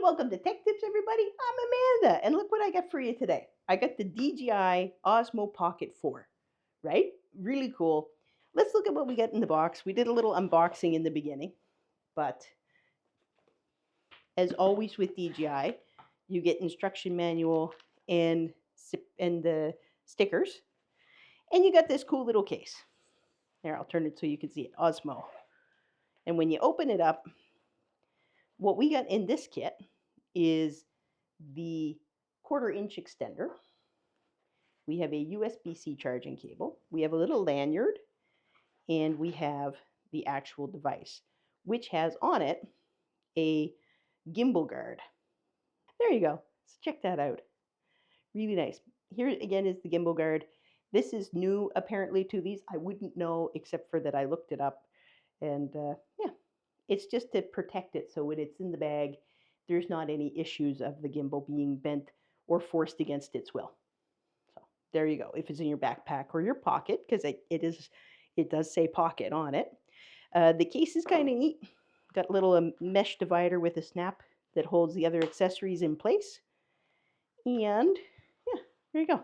welcome to Tech Tips, everybody. I'm Amanda, and look what I got for you today. I got the DJI Osmo Pocket 4, right? Really cool. Let's look at what we got in the box. We did a little unboxing in the beginning, but as always with DJI, you get instruction manual and the stickers, and you got this cool little case. There, I'll turn it so you can see it. Osmo. And when you open it up, what we got in this kit is the 1/4-inch extender. We have a USB-C charging cable. We have a little lanyard, and we have the actual device, which has on it a gimbal guard. There you go. Let's check that out. Really nice. Here again is the gimbal guard. This is new apparently to these. I wouldn't know except for that I looked it up. And yeah, it's just to protect it so when it's in the bag, there's not any issues of the gimbal being bent or forced against its will. So there you go. If it's in your backpack or your pocket, because it does say pocket on it. The case is kind of neat. Got a little mesh divider with a snap that holds the other accessories in place. And yeah, there you go.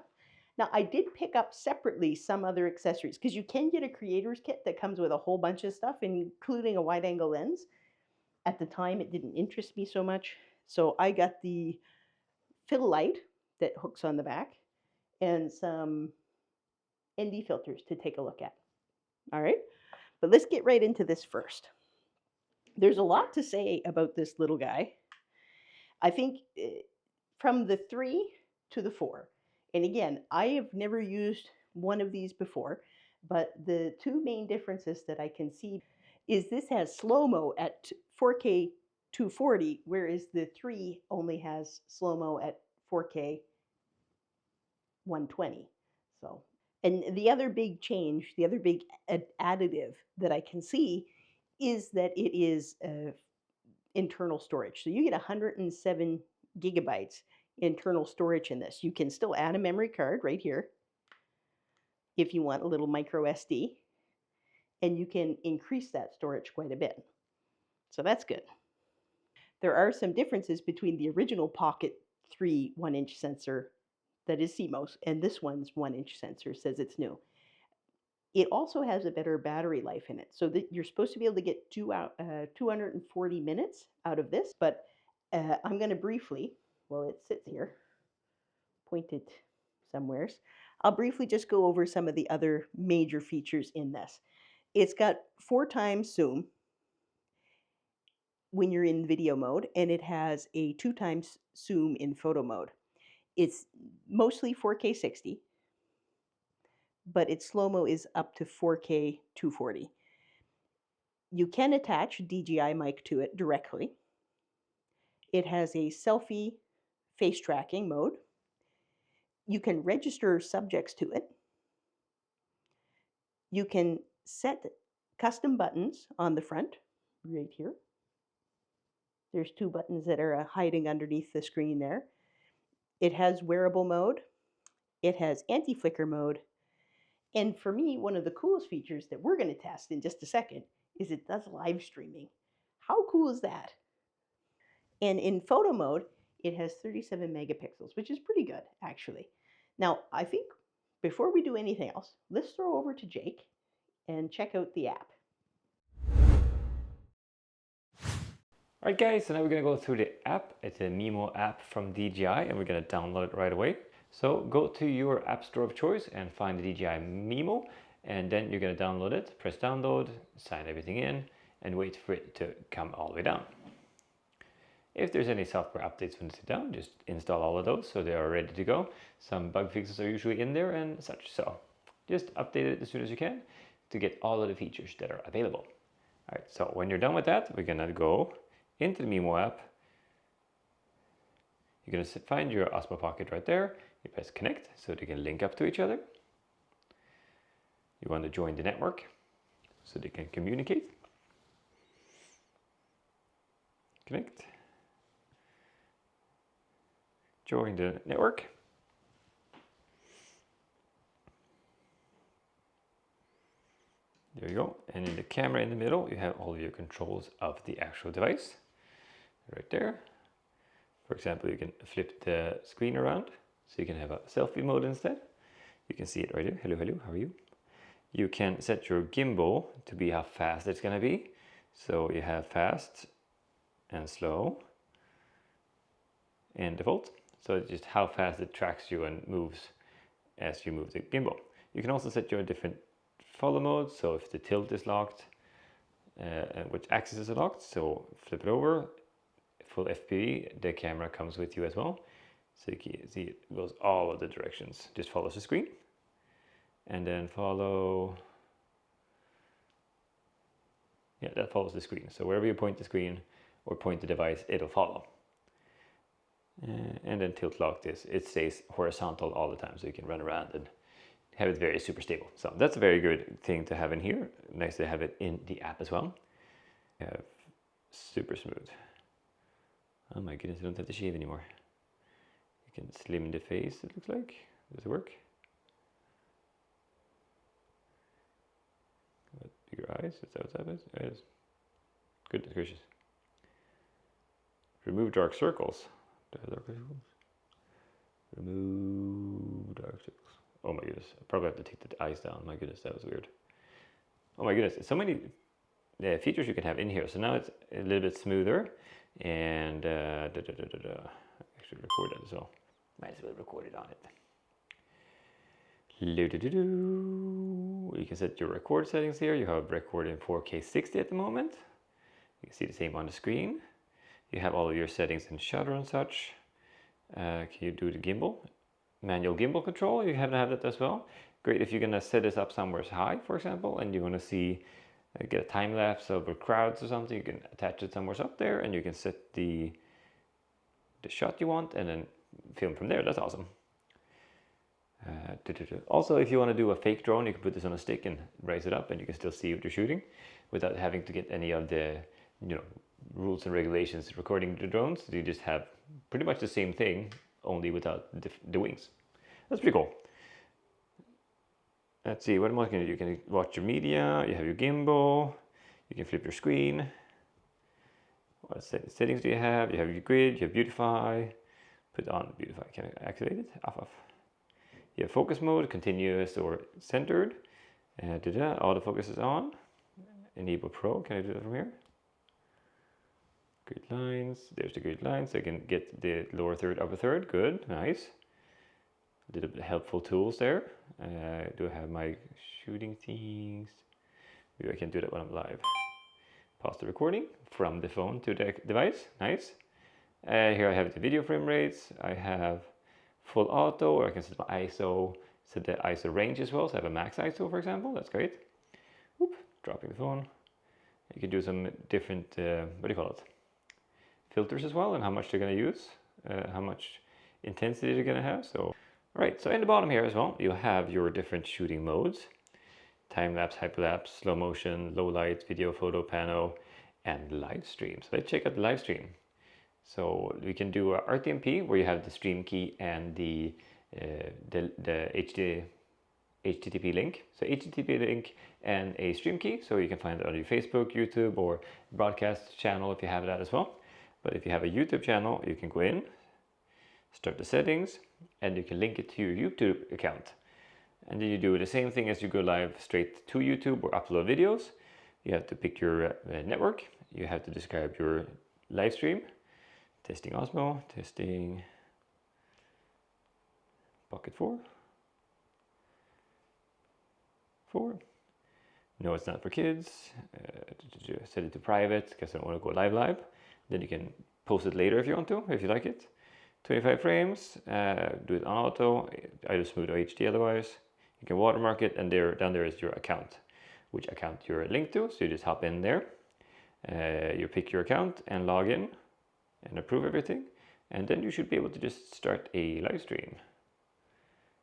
Now, I did pick up separately some other accessories because you can get a creator's kit that comes with a whole bunch of stuff, including a wide-angle lens. At the time, it didn't interest me so much. So I got the fill light that hooks on the back and some ND filters to take a look at. All right, but let's get right into this first. There's a lot to say about this little guy. I think from the 3 to the 4, and again, I have never used one of these before, but the two main differences that I can see is this has slow-mo at 4K 240, whereas the 3 only has slow-mo at 4K 120. So, and the other big change, the other big additive that I can see is that it is internal storage. So you get 107 gigabytes internal storage in this. You can still add a memory card right here if you want a little micro SD, and you can increase that storage quite a bit. So that's good. There are some differences between the original Pocket 3 1-inch sensor that is CMOS and this one's 1-inch sensor says it's new. It also has a better battery life in it, so that you're supposed to be able to get 240 minutes out of this, but I'm going to briefly, well, it sits here, pointed somewheres. I'll briefly just go over some of the other major features in this. It's got 4 times zoom when you're in video mode, and it has a 2 times zoom in photo mode. It's mostly 4K 60, but its slow-mo is up to 4K 240. You can attach DJI mic to it directly. It has a selfie face tracking mode. You can register subjects to it. You can set custom buttons on the front, right here. There's 2 buttons that are hiding underneath the screen there. It has wearable mode. It has anti-flicker mode. And for me, one of the coolest features that we're going to test in just a second is it does live streaming. How cool is that? And in photo mode, it has 37 megapixels, which is pretty good, actually. Now, I think before we do anything else, let's throw over to Jake and check out the app. Alright guys, so now we're going to go through the app. It's a MIMO app from DJI and we're going to download it right away. So go to your app store of choice and find the DJI MIMO, and then you're going to download it, press download, sign everything in and wait for it to come all the way down. If there's any software updates when it's down, just install all of those so they are ready to go. Some bug fixes are usually in there and such, so just update it as soon as you can to get all of the features that are available. Alright, so when you're done with that, we're going to go into the MIMO app. You're going to find your Osmo Pocket right there. You press connect so they can link up to each other. You want to join the network so they can communicate. Connect. Join the network. There you go. And in the camera in the middle, you have all your controls of the actual device. Right there. For example, you can flip the screen around so you can have a selfie mode instead. You can see it right here. Hello, hello, how are you? You can set your gimbal to be how fast it's going to be. So you have fast and slow in default. So it's just how fast it tracks you and moves as you move the gimbal. You can also set your different follow modes. So if the tilt is locked, which axis is locked, so flip it over, full FPV, the camera comes with you as well. So you can see it goes all of the directions. Just follows the screen. And then follow, yeah, that follows the screen. So wherever you point the screen or point the device, it'll follow. And then tilt lock this, it stays horizontal all the time, so you can run around and have it very super stable. So that's a very good thing to have in here. Nice to have it in the app as well. Super smooth. Oh my goodness, I don't have to shave anymore. You can slim the face, it looks like. Does it work? Bigger eyes, is that what that is? It is. Goodness gracious. Remove dark circles. Remove dark circles. Oh my goodness, I probably have to take the eyes down. My goodness, that was weird. Oh my goodness, so many features you can have in here. So now it's a little bit smoother. And I should record that as well. Might as well record it on it. You can set your record settings here. You have record in 4K 60 at the moment. You can see the same on the screen. You have all of your settings in shutter and such. Can you do the gimbal? Manual gimbal control, you have to have that as well. Great if you're gonna set this up somewhere high, for example, and you wanna see, get a time lapse over crowds or something, you can attach it somewhere up there and you can set the shot you want and then film from there. That's awesome. Also, if you want to do a fake drone, you can put this on a stick and raise it up and you can still see what you're shooting without having to get any of the rules and regulations recording the drones. You just have pretty much the same thing, only without the wings. That's pretty cool. Let's see, what else can you do? You can watch your media, you have your gimbal, you can flip your screen. What settings do you have? You have your grid, you have beautify, put on beautify, can I activate it? Off. You have focus mode, continuous or centered. Autofocus is on. Enable Pro, can I do that from here? Grid lines, there's the grid lines. So I can get the lower third, upper third, good, nice. A little bit of helpful tools there. Do I have my shooting things? Maybe I can do that when I'm live. Pause the recording from the phone to the device, nice. Here I have the video frame rates. I have full auto, or I can set my ISO, set the ISO range as well. So I have a max ISO, for example, that's great. Oop, dropping the phone. You can do some different, what do you call it? Filters as well, and how much they're gonna use, how much intensity they're gonna have. So, right, so in the bottom here as well, you have your different shooting modes. Time-lapse, hyperlapse, slow motion, low light, video, photo, pano, and live stream. So let's check out the live stream. So we can do a RTMP where you have the stream key and the HTTP link. So HTTP link and a stream key, so you can find it on your Facebook, YouTube, or broadcast channel if you have that as well. But if you have a YouTube channel, you can go in, start the settings, and you can link it to your YouTube account. And then you do the same thing as you go live straight to YouTube or upload videos. You have to pick your network. You have to describe your live stream. Testing Osmo, testing Pocket 4. No, it's not for kids. Set it to private because I don't want to go live. Then you can post it later if you want to, if you like it. 25 frames, do it on auto, either smooth or HD otherwise. You can watermark it, and down there is your account, which account you're linked to. So you just hop in there, you pick your account and log in and approve everything. And then you should be able to just start a live stream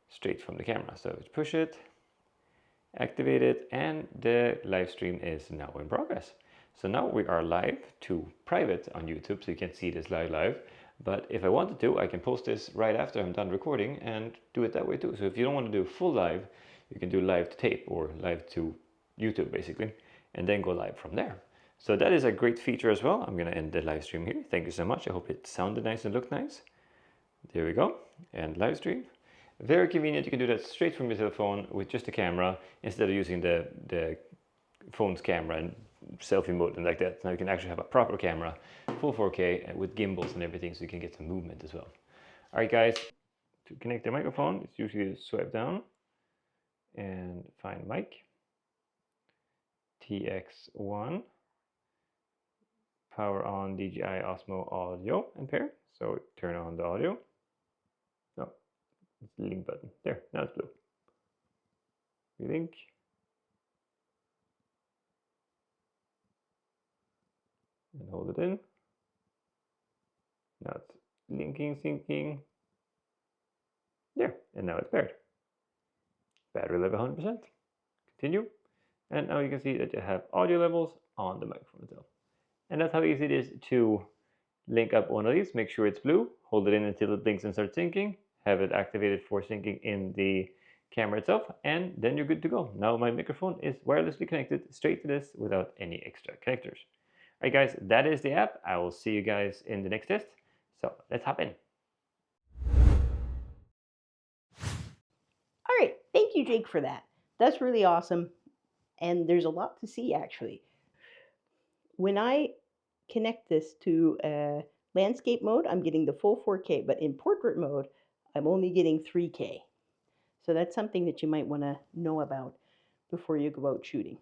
straight from the camera. So push it, activate it, and the live stream is now in progress. So now we are live to private on YouTube, so you can see this live. But if I wanted to, I can post this right after I'm done recording and do it that way too. So if you don't want to do full live, you can do live to tape or live to YouTube basically, and then go live from there. So that is a great feature as well. I'm going to end the live stream here. Thank you so much. I hope it sounded nice and looked nice. There we go. And live stream. Very convenient. You can do that straight from your cell phone with just a camera instead of using the phone's camera and selfie mode and like that. Now you can actually have a proper camera, full 4K with gimbals and everything, so you can get some movement as well. All right, guys. To connect the microphone, it's usually swipe down and find mic. TX1. Power on DJI Osmo audio and pair. So turn on the audio. No, it's the link button. There, now it's blue. Link. And hold it in. Now it's linking, syncing. There, and now it's paired. Battery level 100%. Continue. And now you can see that you have audio levels on the microphone itself. And that's how easy it is to link up one of these. Make sure it's blue. Hold it in until it blinks and starts syncing. Have it activated for syncing in the camera itself. And then you're good to go. Now my microphone is wirelessly connected straight to this without any extra connectors. All right, guys, that is the app. I will see you guys in the next test. So let's hop in. All right, thank you, Jake, for that. That's really awesome. And there's a lot to see, actually. When I connect this to landscape mode, I'm getting the full 4K, but in portrait mode, I'm only getting 3K. So that's something that you might want to know about before you go out shooting.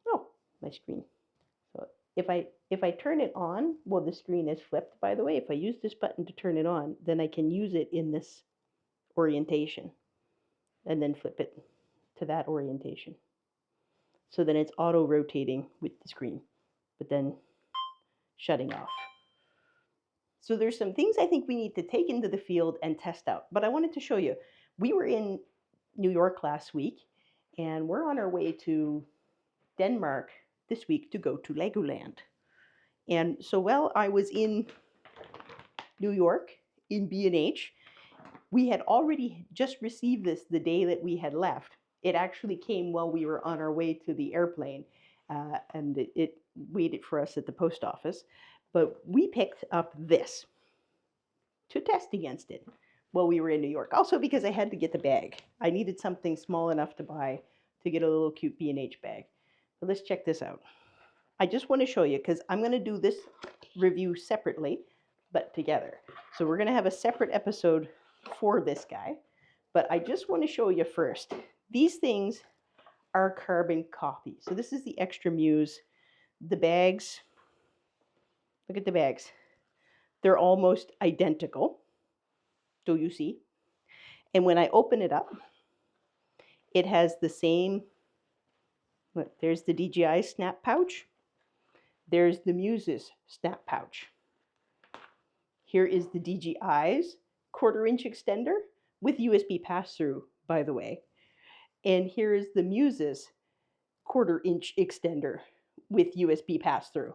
Oh, my screen. So if I turn it on, well, the screen is flipped, by the way. If I use this button to turn it on, then I can use it in this orientation and then flip it to that orientation. So then it's auto-rotating with the screen, but then shutting off. So there's some things I think we need to take into the field and test out. But I wanted to show you. We were in New York last week, and we're on our way to Denmark this week to go to Legoland. And so while I was in New York, in B&H, we had already just received this the day that we had left. It actually came while we were on our way to the airplane, and it waited for us at the post office. But we picked up this to test against it while we were in New York. Also because I had to get the bag. I needed something small enough to buy to get a little cute B&H bag. But let's check this out. I just want to show you because I'm going to do this review separately, but together. So we're going to have a separate episode for this guy. But I just want to show you first. These things are carbon copies. So this is the Extra Muse. The bags, look at the bags. They're almost identical. Do you see? And when I open it up, it has the same, look, there's the DJI snap pouch. There's the Muse's snap pouch. Here is the DJI's 1/4-inch extender with USB pass-through, by the way. And here is the Muse's 1/4-inch extender with USB pass-through.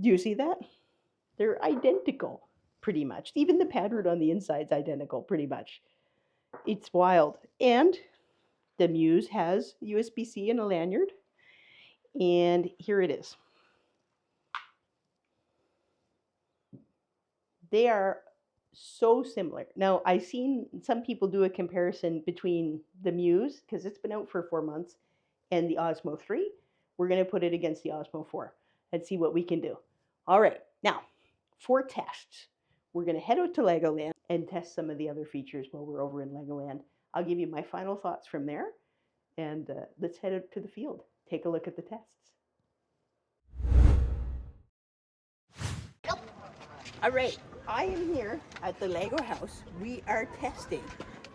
Do you see that? They're identical, pretty much. Even the pad root on the inside is identical, pretty much. It's wild. And the Muse has USB-C and a lanyard. And here it is. They are so similar. Now, I've seen some people do a comparison between the Muse, because it's been out for 4 months, and the Osmo 3. We're going to put it against the Osmo 4 and see what we can do. All right, now, for tests, we're going to head out to Legoland and test some of the other features while we're over in Legoland. I'll give you my final thoughts from there, and let's head out to the field. Take a look at the tests. All right, I am here at the Lego house. We are testing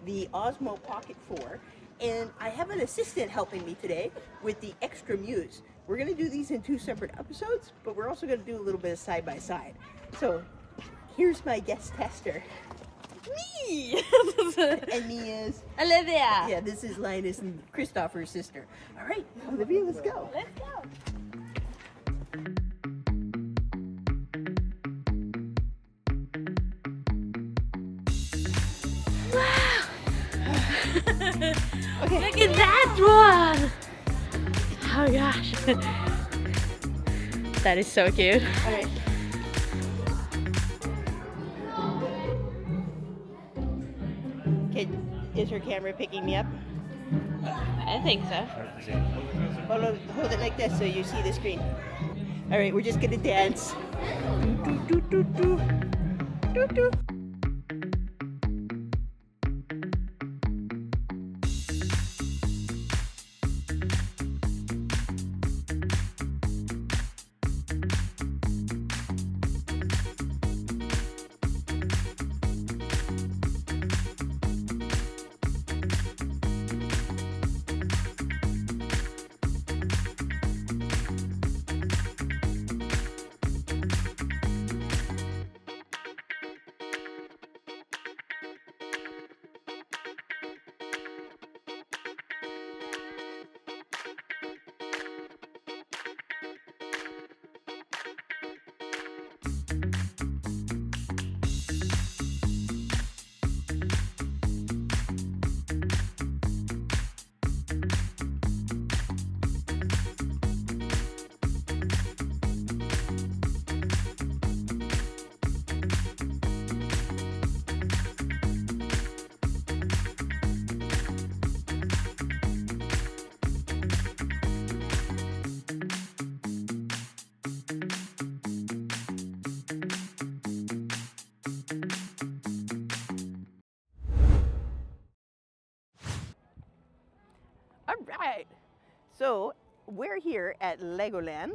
the Osmo Pocket 4, and I have an assistant helping me today with the Extra Muse. We're going to do these in 2 separate episodes, but we're also going to do a little bit of side-by-side. So here's my guest tester. Me! And me is Olivia! Yeah, this is Linus and Christopher's sister. All right, Olivia, let's go. Let's go! Okay. Look at that one! Oh gosh. That is so cute. All right. Is her camera picking me up? I think so. Hold it like this so you see the screen. All right, we're just gonna dance. Do, do, do, do, do, do, do. All right. So we're here at Legoland.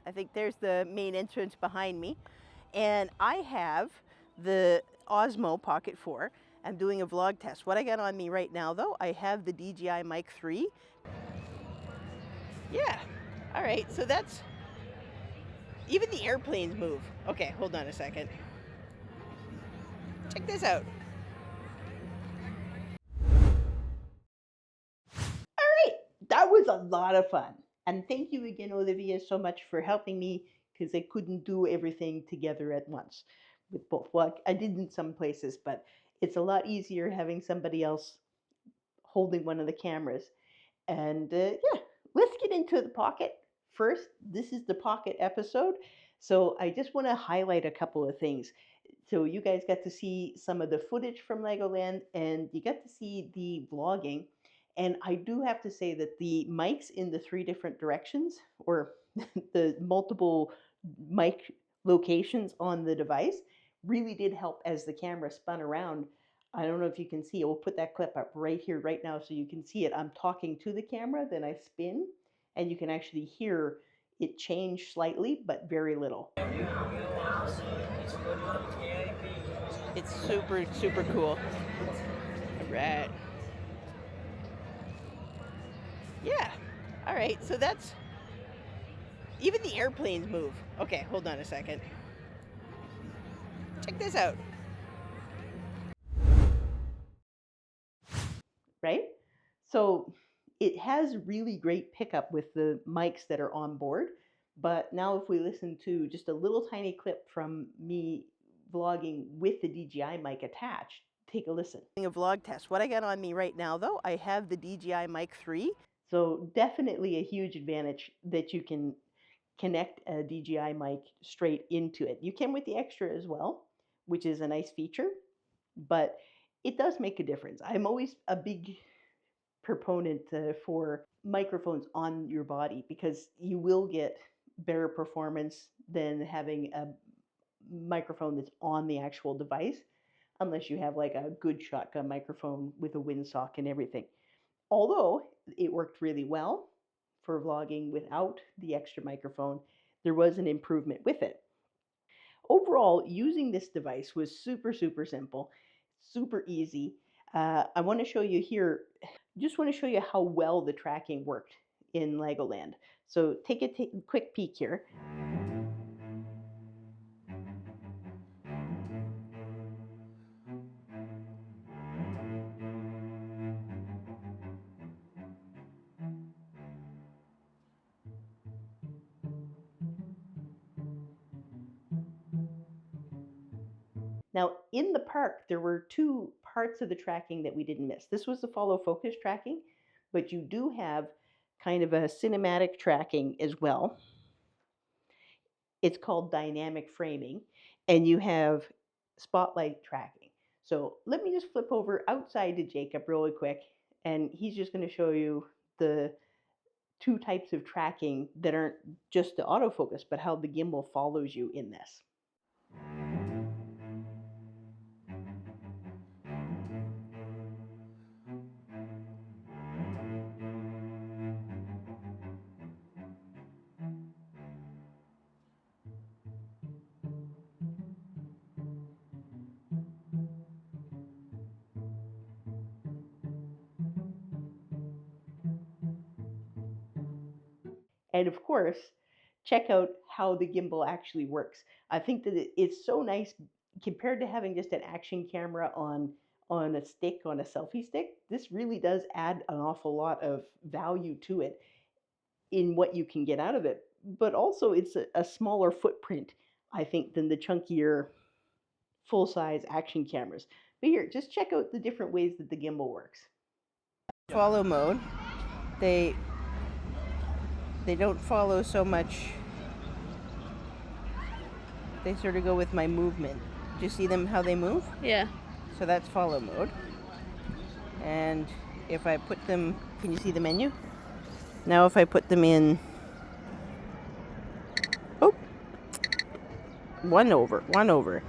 I think there's the main entrance behind me. And I have the Osmo Pocket 4. I'm doing a vlog test. What I got on me right now, though, I have the DJI Mic 3. Yeah. All right. So that's... Even the airplanes move. Okay, hold on a second. Check this out. That was a lot of fun. And thank you again, Olivia, so much for helping me because I couldn't do everything together at once with both. Well, I did in some places, but it's a lot easier having somebody else holding one of the cameras. And yeah, let's get into the Pocket. First, this is the Pocket episode. So I just want to highlight a couple of things. So you guys got to see some of the footage from Legoland and you got to see the vlogging. And I do have to say that the mics in the three different directions or the multiple mic locations on the device really did help as the camera spun around. I don't know if you can see, we'll put that clip up right here, right now, so you can see it. I'm talking to the camera, then I spin, and you can actually hear it change slightly, but very little. It's super, super cool. All right. Yeah. All right, so that's... Even the airplanes move. Okay, hold on a second. Check this out. Right? So it has really great pickup with the mics that are on board. But now if we listen to just a little tiny clip from me vlogging with the DJI mic attached, take a listen. A vlog test. What I got on me right now, though, I have the DJI Mic 3. So definitely a huge advantage that you can connect a DJI mic straight into it. You can with the extra as well, which is a nice feature, but it does make a difference. I'm always a big proponent for microphones on your body because you will get better performance than having a microphone that's on the actual device, unless you have like a good shotgun microphone with a windsock and everything. Although it worked really well for vlogging without the extra microphone, there was an improvement with it. Overall, using this device was super, super simple, super easy. I want to show you here, just want to show you how well the tracking worked in Legoland. So take a quick peek here. Now, in the park, there were two parts of the tracking that we didn't miss. This was the follow focus tracking, but you do have kind of a cinematic tracking as well. It's called dynamic framing, and you have spotlight tracking. So let me just flip over outside to Jacob really quick, and he's just going to show you the two types of tracking that aren't just the autofocus, but how the gimbal follows you in this. And of course, check out how the gimbal actually works. I think that it's so nice compared to having just an action camera on a stick, on a selfie stick. This really does add an awful lot of value to it in what you can get out of it. But also, it's a smaller footprint, I think, than the chunkier full size action cameras. But here, just check out the different ways that the gimbal works. Follow mode. They don't follow so much. They sort of go with my movement. Do you see them how they move? Yeah. So that's follow mode. And if I put them, can you see the menu? Now if I put them in, oh, one over,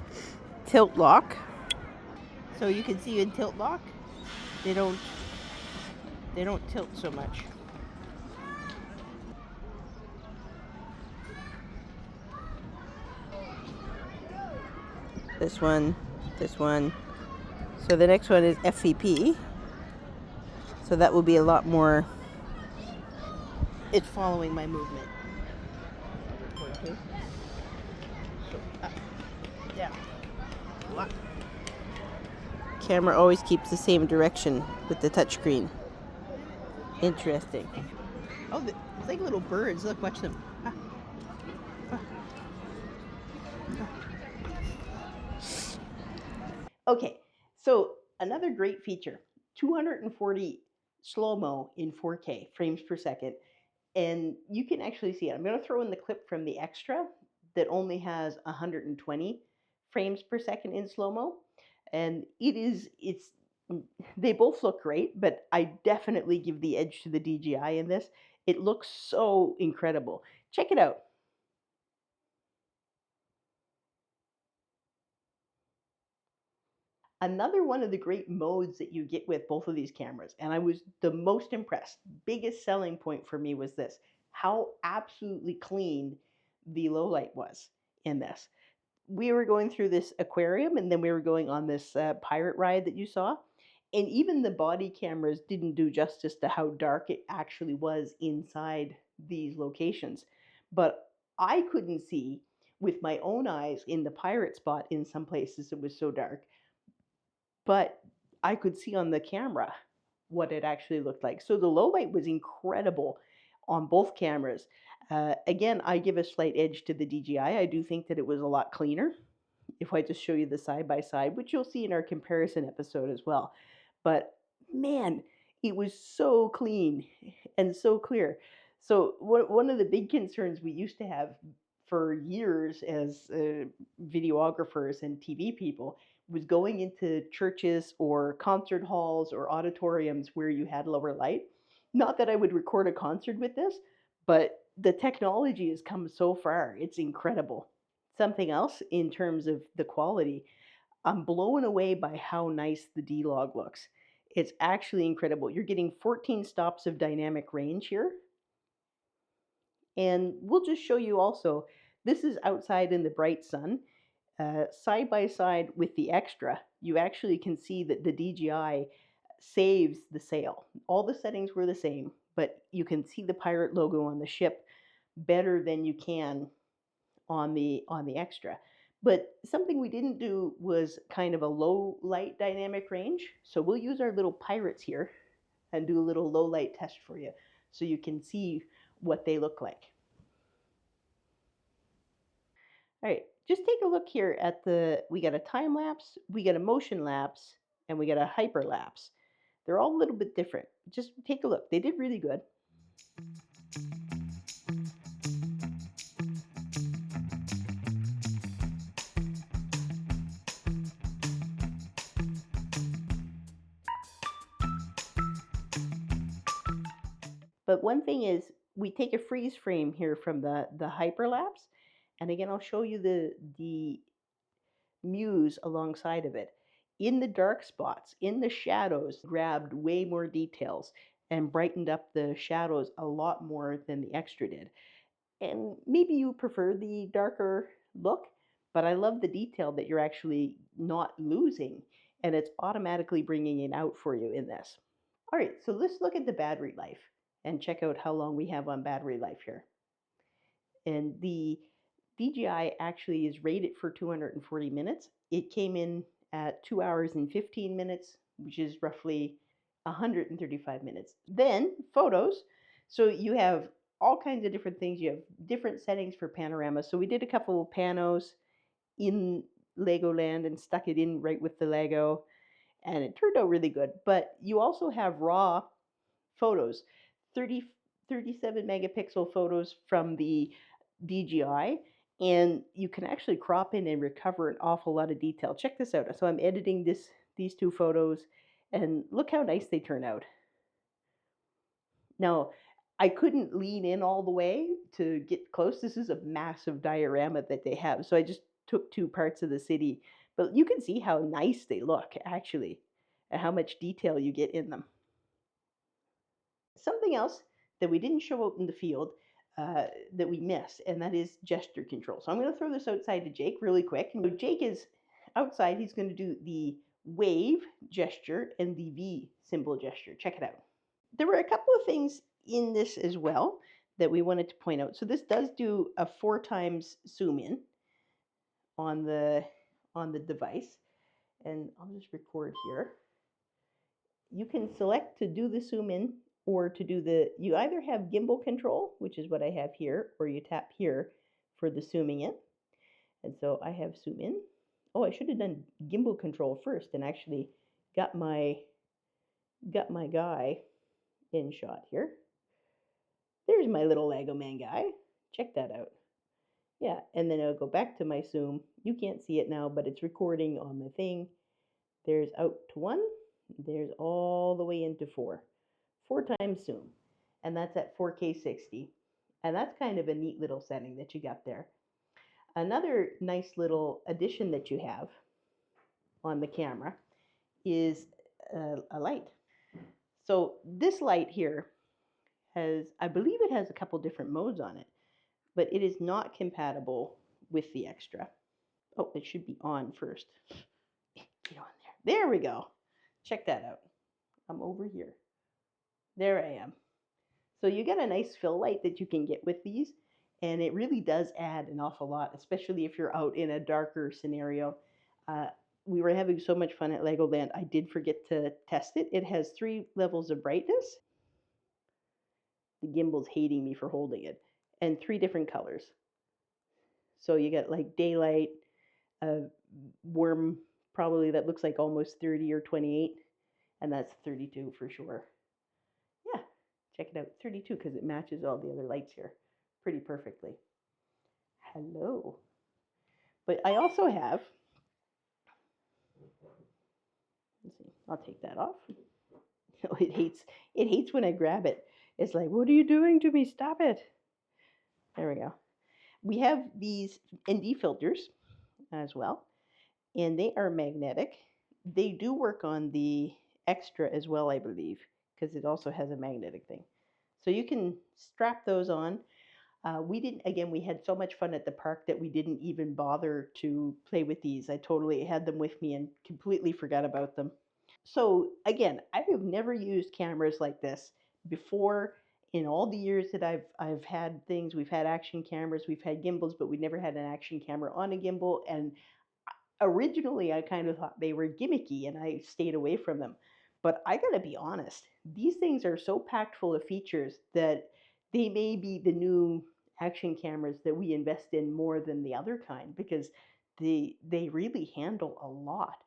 tilt lock. So you can see in tilt lock, they don't tilt so much. This one. So the next one is FVP. So that will be a lot more, it's following my movement. Okay. So up, down, lock. Camera always keeps the same direction with the touchscreen. Interesting. Oh, it's like little birds. Look, watch them. Okay, so another great feature, 240 slow-mo in 4K frames per second, and you can actually see it. I'm going to throw in the clip from the extra that only has 120 frames per second in slow-mo, and they both look great, but I definitely give the edge to the DJI in this. It looks so incredible. Check it out. Another one of the great modes that you get with both of these cameras, and I was the most impressed, biggest selling point for me was this, how absolutely clean the low light was in this. We were going through this aquarium, and then we were going on this pirate ride that you saw, and even the body cameras didn't do justice to how dark it actually was inside these locations. But I couldn't see with my own eyes in the pirate spot in some places it was so dark, but I could see on the camera what it actually looked like. So the low light was incredible on both cameras. Again, I give a slight edge to the DJI. I do think that it was a lot cleaner. If I just show you the side by side, which you'll see in our comparison episode as well. But man, it was so clean and so clear. So one of the big concerns we used to have for years as videographers and TV people was going into churches or concert halls or auditoriums where you had lower light. Not that I would record a concert with this, but the technology has come so far. It's incredible. Something else in terms of the quality, I'm blown away by how nice the D-Log looks. It's actually incredible. You're getting 14 stops of dynamic range here. And we'll just show you also, this is outside in the bright sun. Side by side with the extra, you actually can see that the DJI saves the sail. All the settings were the same, but you can see the pirate logo on the ship better than you can on the extra. But something we didn't do was kind of a low light dynamic range. So we'll use our little pirates here and do a little low light test for you so you can see what they look like. All right, just take a look here at we got a time lapse, we got a motion lapse, and we got a hyper lapse. They're all a little bit different. Just take a look. They did really good. But one thing is, we take a freeze frame here from the hyperlapse, and again, I'll show you the muse alongside of it. In the dark spots, in the shadows, grabbed way more details and brightened up the shadows a lot more than the extra did. And maybe you prefer the darker look, but I love the detail that you're actually not losing, and it's automatically bringing it out for you in this. All right, so let's look at the battery life and check out how long we have on battery life here. And the DJI actually is rated for 240 minutes. It came in at 2 hours and 15 minutes, which is roughly 135 minutes. Then photos. So you have all kinds of different things. You have different settings for panorama. So we did a couple of panos in Legoland and stuck it in right with the Lego, and it turned out really good. But you also have raw photos, 37 megapixel photos from the DJI, and you can actually crop in and recover an awful lot of detail. Check this out. So I'm editing these two photos, and look how nice they turn out. Now, I couldn't lean in all the way to get close. This is a massive diorama that they have, so I just took two parts of the city. But you can see how nice they look, actually, and how much detail you get in them. Something else that we didn't show out in the field that we missed, and that is gesture control. So I'm going to throw this outside to Jake really quick. So Jake is outside. He's going to do the wave gesture and the V symbol gesture. Check it out. There were a couple of things in this as well that we wanted to point out. So this does do a 4 times zoom in on the device, and I'll just record here. You can select to do the zoom in, or to do you either have gimbal control, which is what I have here, or you tap here for the zooming in. And so I have zoom in. Oh, I should have done gimbal control first and actually got my guy in shot here. There's my little Lego man guy. Check that out. Yeah, and then I'll go back to my zoom. You can't see it now, but it's recording on the thing. There's out to 1. There's all the way into 4. 4 times zoom, and that's at 4K 60. And that's kind of a neat little setting that you got there. Another nice little addition that you have on the camera is a light. So this light here has, I believe it has a couple different modes on it, but it is not compatible with the extra. Oh, it should be on first. Get on there. There we go. Check that out. I'm over here. There I am. So you get a nice fill light that you can get with these, and it really does add an awful lot, especially if you're out in a darker scenario. We were having so much fun at Legoland, I did forget to test it. It has 3 levels of brightness. The gimbal's hating me for holding it. And 3 different colors. So you get like daylight, warm, probably that looks like almost 30 or 28, and that's 32 for sure. Yeah, check it out, 32, because it matches all the other lights here pretty perfectly. Hello. But I also have, let's see, I'll take that off. It hates when I grab it. It's like, what are you doing to me? Stop it. There we go. We have these ND filters as well, and they are magnetic. They do work on the extra as well, I believe, because it also has a magnetic thing. So you can strap those on. We had so much fun at the park that we didn't even bother to play with these. I totally had them with me and completely forgot about them. So again, I have never used cameras like this before. In all the years that I've had things, we've had action cameras, we've had gimbals, but we never had an action camera on a gimbal. And originally I kind of thought they were gimmicky and I stayed away from them. But I gotta be honest, these things are so packed full of features that they may be the new action cameras that we invest in more than the other kind, because they really handle a lot.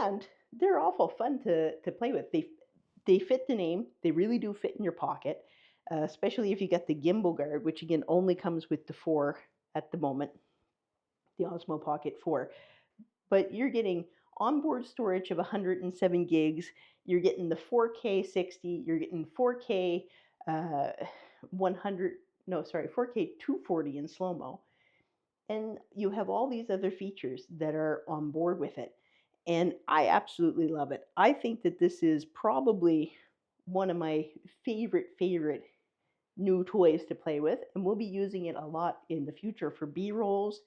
And they're awful fun to play with. They fit the name. They really do fit in your pocket, especially if you get the gimbal guard, which again only comes with the 4 at the moment, the Osmo Pocket 4. But you're getting onboard storage of 107 gigs. You're getting the 4K 60. You're getting 4K uh, 100, no, sorry, 4K 240 in slow-mo. And you have all these other features that are on board with it. And I absolutely love it. I think that this is probably one of my favorite new toys to play with. And we'll be using it a lot in the future for B-rolls,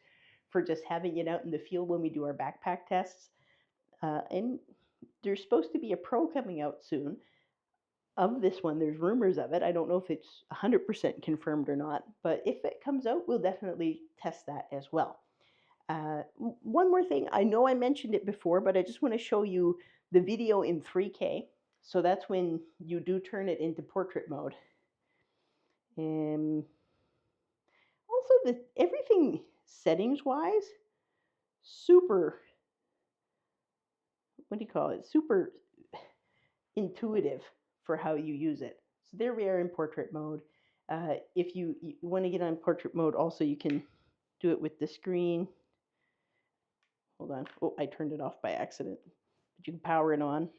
for just having it out in the field when we do our backpack tests. And there's supposed to be a Pro coming out soon of this one. There's rumors of it. I don't know if it's 100% confirmed or not, but if it comes out, we'll definitely test that as well. One more thing, I know I mentioned it before, but I just want to show you the video in 3K. So that's when you do turn it into portrait mode. And also, everything settings-wise, super, what do you call it? Super intuitive for how you use it. So there we are in portrait mode. If you want to get on portrait mode, also you can do it with the screen. Hold on. Oh, I turned it off by accident. But you can power it on.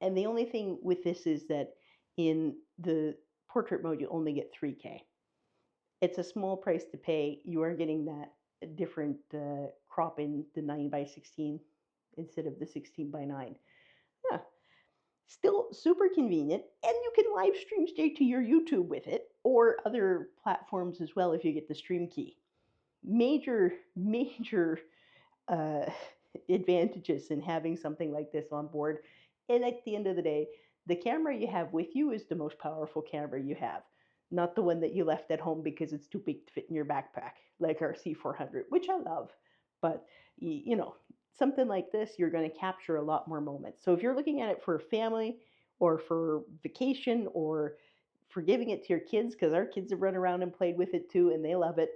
And the only thing with this is that in the portrait mode, you only get 3K. It's a small price to pay. You are getting that different crop in the 9:16 instead of the 16:9. Yeah. Still super convenient, and you can live stream straight to your YouTube with it, or other platforms as well if you get the stream key. Major uh, advantages in having something like this on board. And at the end of the day, the camera you have with you is the most powerful camera you have, not the one that you left at home because it's too big to fit in your backpack, like our C400, which I love. But, you know, something like this, you're going to capture a lot more moments. So if you're looking at it for family or for vacation or for giving it to your kids, because our kids have run around and played with it too, and they love it,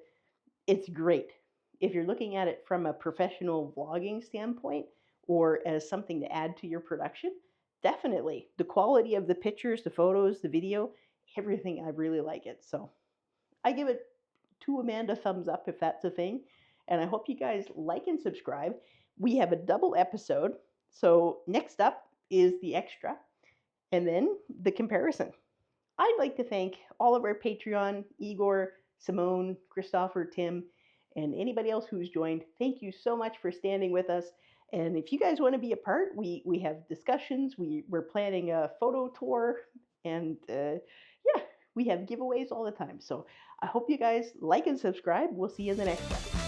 it's great. If you're looking at it from a professional vlogging standpoint or as something to add to your production, definitely. The quality of the pictures, the photos, the video, everything, I really like it. So I give it 2 Amanda thumbs up if that's a thing. And I hope you guys like and subscribe. We have a double episode. So next up is the extra and then the comparison. I'd like to thank all of our Patreon, Igor, Simone, Christopher, Tim, and anybody else who's joined. Thank you so much for standing with us. And if you guys want to be a part, we have discussions. We're planning a photo tour. And yeah, we have giveaways all the time. So I hope you guys like and subscribe. We'll see you in the next one.